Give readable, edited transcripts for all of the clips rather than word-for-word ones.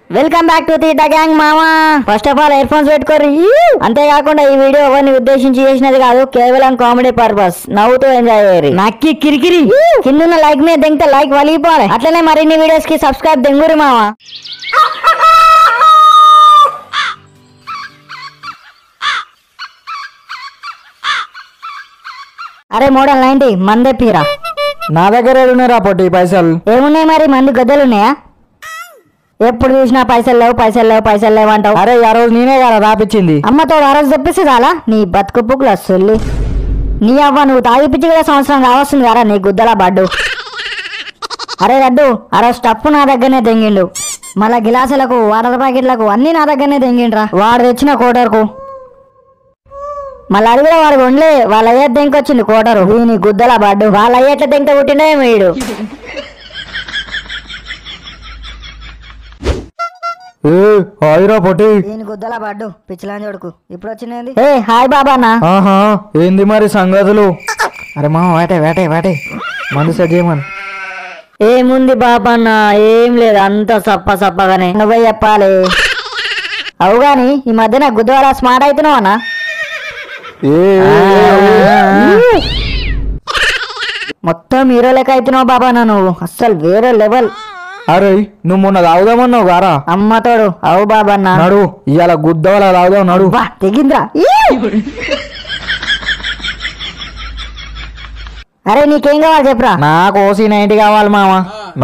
Welcome back to the gang మామా. First of all earphones పెట్టుకోరు. అంతేకాకుండా ఈ వీడియో ఎవరిని ఉద్దేశించి చేసినది కాదు, కేవలం కామెడీ పర్పస్. నవ్వుతూ ఎంజాయ్ చేయరు. నక్కి కిరికిరి కింద లైక్ మీద దింగితే లైక్ వలిగిపోవాలి. అట్లనే మరిన్ని వీడియోస్ కి సబ్స్క్రైబ్ దెంగురి మామా. అరే మోడల్ 90 మందే పీరా. నా దగ్గర ఏడున్నారా పొట్టి పైసలు? ఏమున్నాయి మరి, మంది గద్దలు ఉన్నాయా? ఎప్పుడు చూసినా పైసలు లేవు పైసలు లేవు పైసలు లేవు అంటావు. అరే ఆ రోజు నేనే కదా రాపిచ్చింది. అమ్మతో ఆ రోజు తెప్పిస్తే చాలా నీ బతుకు పుక్కులు వస్తుంది. నీ అవ్వ నువ్వు తాగిపిచ్చి కూడా సంవత్సరం కావస్తుంది కదా నీ గుద్దలా బడ్డు. అరే రడ్డు ఆ రోజు స్టప్పు నా దగ్గరనే తెంగిండు. మళ్ళా గిలాసులకు వాటర్ ప్యాకెట్లకు అన్ని నా దగ్గరనే తెంగిండ్రా. వాడు తెచ్చిన కోటర్కు మళ్ళీ అది కూడా వాడు కొండలే. వాళ్ళ అయ్య తెంకొచ్చింది కోటరు. నీ గుద్దలా బడ్డు. వాళ్ళ అయ్య ఎట్లా తెంక పుట్టిండే వీడు. హాయిరా పొట్టి. దీని గుద్దలా పడ్డు పిచ్చిలాంటి కొడుకు. ఇప్పుడు వచ్చింది. ఏ హాయ్ బాబా అన్న. ఆహా ఏంది మరి సంగతులు? అరే మా వాటే వాటే వాటే మందు సెట్ చేయమని. ఏముంది బాబా అన్న, ఏం లేదు, అంత సప్ప సప్పగానే. నువ్వే చెప్పాలి. అవు గాని ఈ మధ్య నా గుద్దవారా స్మార్ట్ అవుతున్నావు అన్న. మొత్తం హీరో లెక్క అవుతున్నావు బాబా అన్న నువ్వు. అస్సలు వేరే లెవెల్. అరే నువ్వు మొన్న తాగుదామన్నావు గారా? అమ్మతోడు అవు బాబా అన్న. నడు ఇవాళ గుద్దవలా తాగుదాం నడు. బా తెగింద్రా. అరే నీకేం కావాలి చెప్పురా. నాకు ఓసీ 90 కావాలి మామ.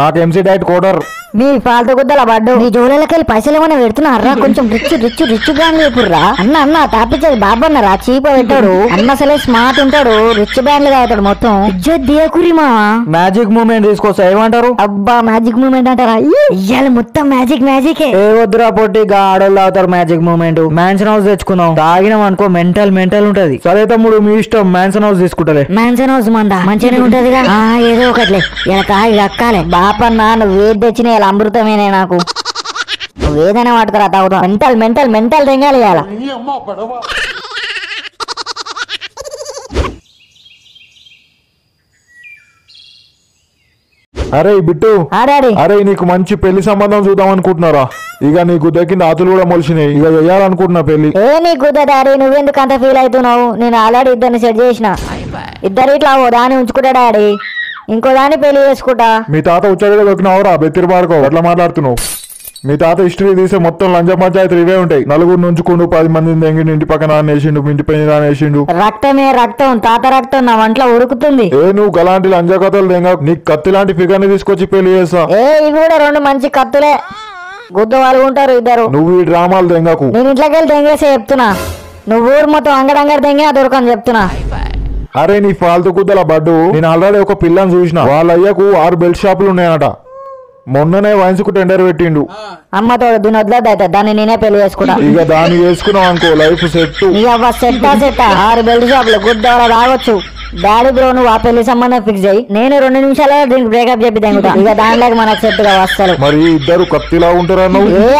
నాకు ఎంసీ డైట్ కోటర్. మీ ఫాల్తు గుద్దల పడ్డు. మీ జోలకెళ్ళి పైసలు ఏమైనా పెడుతున్నారా? కొంచెం రిచ్ రిచ్ రిచ్ బ్యాండ్లు చెప్పుర్రా. అన్న తాపించేది బాబన్నరా చీప పెట్టాడు. అన్న అసలే స్మార్ట్ ఉంటాడు, రిచ్ బ్యాండ్లు తాగుతాడు మొత్తం. ఇజ్జత్ దియకురి మావా. మ్యాజిక్ మూమెంట్ తీసుకొస్తా ఏమంటారు? అబ్బా మ్యాజిక్ మూమెంట్ అంటారా? ఇయ్యాల మొత్తం మ్యాజిక్ మ్యాజిక్. ఏ వద్దురా పొట్టి, ఆడోళ్ళు తాగుతారు మ్యాజిక్ మూమెంట్. మ్యాన్షన్ హౌస్ తెచ్చుకుందాం. తాగినాం అనుకో మెంటల్ మెంటల్ ఉంటది. సరే తమ్ముడు మీ ఇష్టం, మ్యాన్షన్ హౌస్ తీసుకుంటలే. మ్యాన్షన్ హౌస్ మందా మంచిగానే ఉంటదిగా. ఏదో ఒకట్లే ఇలా కాగి అక్కాలే. బాపన్న నువ్వు ఏది తెచ్చినా ఇలా అమృతమేనే నాకు. నువ్వు ఏదైనా వాడుకరా తాగుతావు. మెంటల్ మెంటల్ మెంటల్ తెంగాలి ఇవాళ. అరే బిట్టు, అరే నీకు మంచి పెళ్లి సంబంధం చూద్దాం అనుకుంటున్నారా? ఇక నీకు దక్కిన ఆతులు కూడా మొలిసినాయి. ఇక వెయ్యాలనుకుంటున్నా పెళ్లి. ఏ నీకు డాడీ నువ్వెందుకు అంత ఫీల్ అవుతున్నావు? నేను ఆల్రెడీ ఇద్దరిని సెట్ చేసిన. ఇద్దరు ఇట్లా ఓ దాన్ని ఉంచుకుంటా డాడీ, ఇంకో దాన్ని పెళ్లి చేసుకుంటా. మీ తాత ఉచ్చడిగా దొరికినావురా బెత్తిరి పాడుకో. అట్లా మాట్లాడుతున్నావు. మీ తాత హిస్టరీ తీసే మొత్తం లంచ పంచాయతీలు ఇవే ఉంటాయి. నలుగురు నుంచుకుండు 10 మందిని తెంగిండు. ఇంటి పక్కన వేసిండు, ఇంటి పైన వేసిండు. రక్తమే రక్తం, తాత రక్తం నా వంటలో ఉడుకుతుంది. నువ్వు గలాంటి లంచ కథలు తెంగ. నీకు కత్తి లాంటి ఫిగర్ ని తీసుకొచ్చి పెళ్లి చేస్తా. ఇవి కూడా 2 మంచి కత్తులే. గుద్ద వాళ్ళు ఉంటారు ఇద్దరు. నువ్వు ఈ డ్రామాలు తెంగకు. నేను ఇంట్లోకి వెళ్ళి తెంగేసే చెప్తున్నా. నువ్వు ఊరు మొత్తం అంగడంగడి తెంగినా దొరకని చెప్తున్నా. అరే నీ ఫాల్తు కుద్దల బడ్డు, నేను ఆల్రెడీ ఒక పిల్లని చూసిన. వాళ్ళ అయ్యకు 6 బెల్ట్ షాపులు ఉన్నాయట. మొన్ననే వయసుకు టెండర్ పెట్టిండు. అమ్మతో దీని వదిలేదైతే దాన్ని నేనే పెళ్లి చేసుకుంటా. ఇక దాన్ని చేసుకున్నావు అనుకో లైఫ్ సెట్. సెట్టా 6 బెల్ట్ షాపులు గుడ్డ రావచ్చు. డాడీ బ్రో నువ్వు ఆ పెళ్లి సంబంధం ఫిక్స్ అయ్యి నేను 2 నిమిషాలు దీనికి బ్రేకప్ చెప్పి తెంగుతా. ఇక దాంట్లోకి మనకు సెట్ గా వస్తారు. మరి ఇద్దరు కత్తిలా ఉంటారా?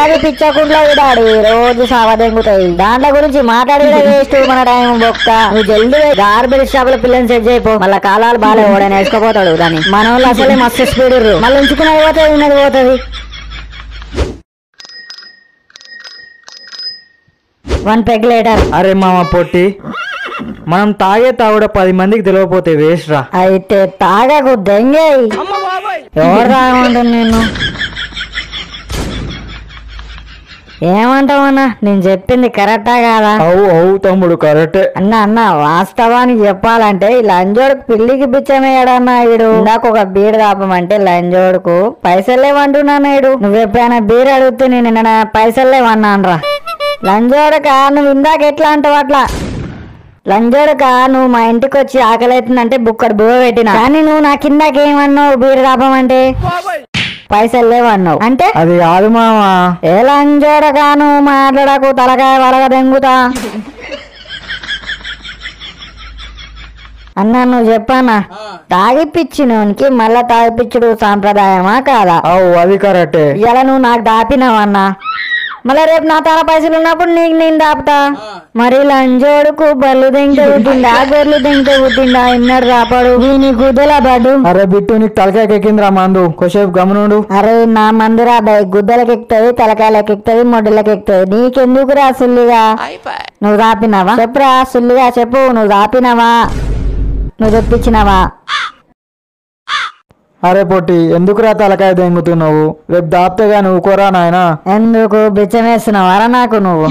అది పిచ్చకుంట్లో డాడీ రోజు సావా తెంగుతాయి. దాంట్లో గురించి మాట్లాడి వేస్ట్ మన టైం బొక్క. నువ్వు జల్దీ 6 బెల్ట్ షాపుల పిల్లని సెట్ చేయపో. మళ్ళీ కాలాలు బాగా ఓడని వేసుకోపోతాడు. దాన్ని మన వాళ్ళు అసలే మస్తు స్పీడ్ మళ్ళీ ఉంచుకున్నది పోతుంది, ఉన్నది పోతుంది. 1 పెగ్ లేటర్. అరే మామ పొట్టి, మనం తాగే తాగుడ 10 మందికి తెలియకపోతే వేస్ట్ రా. అయితే తాగకు దెంగే. ఎవరు తాగమంటుంది నిన్ను? ఏమంటావన్నా? నేను చెప్పింది కరెక్టా కాదా? అవు తమ్ముడు కరెక్టే. అన్న వాస్తవానికి చెప్పాలంటే ఈ లంజోడుకు పిల్లికి బిచ్చమేయడన్నా ఇడు. నాకు ఒక బీర్ తాపమంటే లంజోడుకు పైసలు లేవంటున్నాను ఇడు. నువ్వు ఎప్పుడైనా బీర్ అడిగితే నేను పైసలు లేవన్నాను రా. లంజోడక నువ్వు ఇందాక ఎట్లా అంటావు అట్లా. లంజోడక నువ్వు మా ఇంటికి వచ్చి ఆకలి అవుతుందంటే బుక్కడు బువ్వ పెట్టినా. కానీ నువ్వు నా కిందకేమన్నావు? బీరు తాపమంటే పైసలు లేవన్నావు. అంటే అది కాదు మామా. ఏ లంజోడక నువ్వు మాట్లాడకు, తలకాయ వలగ దెంగుతా. అన్నా నువ్వు చెప్పానా? తాగిపిచ్చినోనికి మళ్ళా తాగిపిచ్చుడు సాంప్రదాయమా కాదా? అది కరెక్టే. ఇలా నువ్వు నాకు దాపినావన్నా. మళ్ళీ రేపు నా తన పైసలు ఉన్నప్పుడు నీకు నేను దాపుతా. మరి లంజోడుకు బల్లు దింగితే పుట్టిండా గొర్రెలు దింగితే పుట్టిండా ఇన్నడు రాపాడు నీ గుద్దలా బాడు. అరే బిట్టు నీకు తలకాయకి ఎక్కిందిరా మందు కొసేపు గమనుండు. అరే నా మందు రాబాయ్ గుద్దలకి ఎక్కుతుంది తలకాయలకి ఎక్కుతుంది మొడ్డలకి ఎక్కుతుంది నీకెందుకురా సుల్లిగా. నువ్వు దాపినావా చెప్పురా సుల్లిగా చెప్పు నువ్వు దాపినావా నువ్వు తెప్పించినావా. అరే పొట్టి ఎందుకురా తలకాయ దెంగుతున్నావు రేపు దాప్తేగా నువ్వు కోరా నాయనా. ఎందుకు బిచ్చమేస్తున్నావారా నాకు నువ్వు.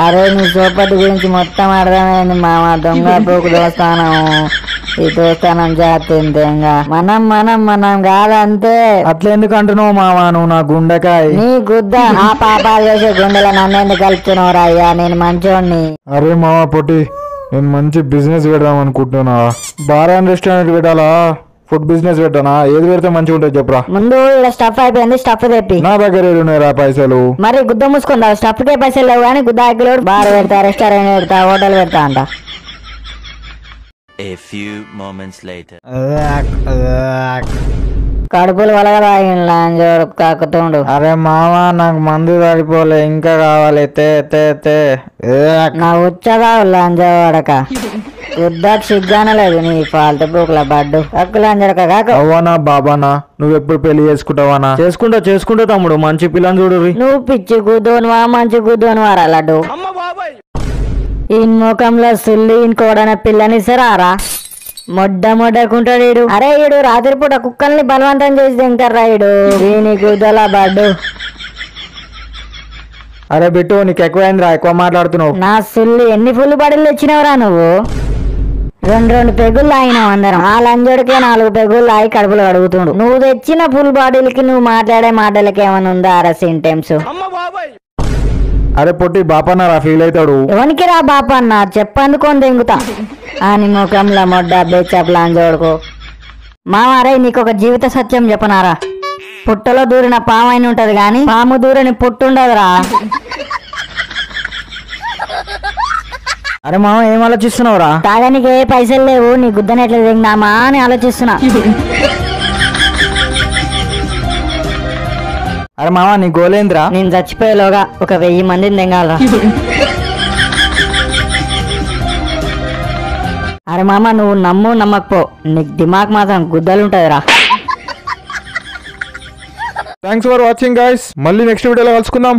అరే నీ సోపతి గురించి మొత్తం అర్థమైంది మామ. దొంగ పోకు దోస్తానం ఈ దోస్తానం జాతీయంగా మనం మనం మనం కాదంతే. అట్లెందుకు అంటున్నావు మావా నువ్వు నా గుండెకాయ. నీ గుద్ద ఆ పాపాలు చేసే గుండెలో నన్నెందుకు కలుపుతున్నావురా అయ్యా నేను మంచోడిని. అరే మామ పొట్టి నేను మంచి బిజినెస్ పెడదాం అనుకుంటున్నా. బార్ అండ్ రెస్టారెంట్ పెట్టాలా ఫుడ్ బిజినెస్ పెట్టానా ఏది పెడితే మంచిగా ఉంటుంది చెప్పురా. ముందు ఇక్కడ స్టఫ్ అయిపోయింది స్టఫ్ తెప్పి. నా దగ్గర ఏడున్నాయిరా పైసలు. మరి గుద్ద మూసుకుందావు స్టఫ్ కే పైసలు లేవు కానీ గుద్ద అగ్గిలోడు బార్ పెడతా రెస్టారెంట్ పెడతా హోటల్ పెడతా అంట. A few moments later. కడుపులు వలగదాడు కాకుతుండు. అరే మావా నాకు మందు సరిపోలే ఇంకా కావాలి తే తే తే. నా ఉచ్చగా లంజవడక గుద్దకు సిగ్గానే లేదు నీ ఫాల్తు బుక్ల బడ్డు కక్కు లంజడక కాకు. అవ్వనా బాబానా నువ్వు ఎప్పుడు పెళ్లి చేసుకుంటావానా. చేసుకుంటా తమ్ముడు మంచి పిల్లని చూడు. నువ్వు పిచ్చి గుద్దోనువా మంచి గుద్దోనువారా లడ్డు. ఈ ముఖంలో సుల్లి ఇంకోడన పిల్లని సరారా మొడ్డకుంటాడు ఈడు. అరే ఈడు రాత్రిపూట కుక్కల్ని బలవంతం చేసి తింటారా ఈడు వీని గుద్దల బడ్డు. అరే బిట్టు నీకు ఎక్కువైందిరా ఎక్కువ మాట్లాడుతున్నావు. నా సుల్లి ఎన్ని ఫుల్ బాడీలు తెచ్చినవరా నువ్వు. రెండు పెగుళ్ళు ఆగినావు అందరం. ఆ లంజోడికే 4 పెగుళ్ళు ఆగి కడుపులు అడుగుతుండు. నువ్వు తెచ్చిన ఫుల్ బాడీలకి నువ్వు మాట్లాడే మాటలకి ఏమైనా ఉందా అరా సింటెమ్స్. అరే పొట్టి బాపన్నారా ఫీల్ అవుతాడు. ఎవరికి రా బాప అన్న చెప్పందుకొని దెంగుతా అని ముఖంలో మొడ్డ బెచ్చప్ లంజోడుకో. మామారే నీకు ఒక జీవిత సత్యం చెప్పనారా. పుట్టలో దూరిన పాము అయిన ఉంటది గాని పాము దూరని పుట్టుండదురా. అరే మామ ఏం ఆలోచిస్తున్నావురా. తాగానికి ఏ పైసలు లేవు నీ గుద్దని ఎట్లా దిందామా అని ఆలోచిస్తున్నా. అరే మామ నీ గోలేంద్రా. నేను చచ్చిపోయేలోగా ఒక 1000 మందిని దింగాలరా. అరే మామ నువ్వు నమ్ము నమ్మకపో నీకు దిమాగ్ మాత్రం గుద్దలుంటదిరా. Thanks for watching guys. మళ్ళీ నెక్స్ట్ వీడియోలో కలుసుకుందాం.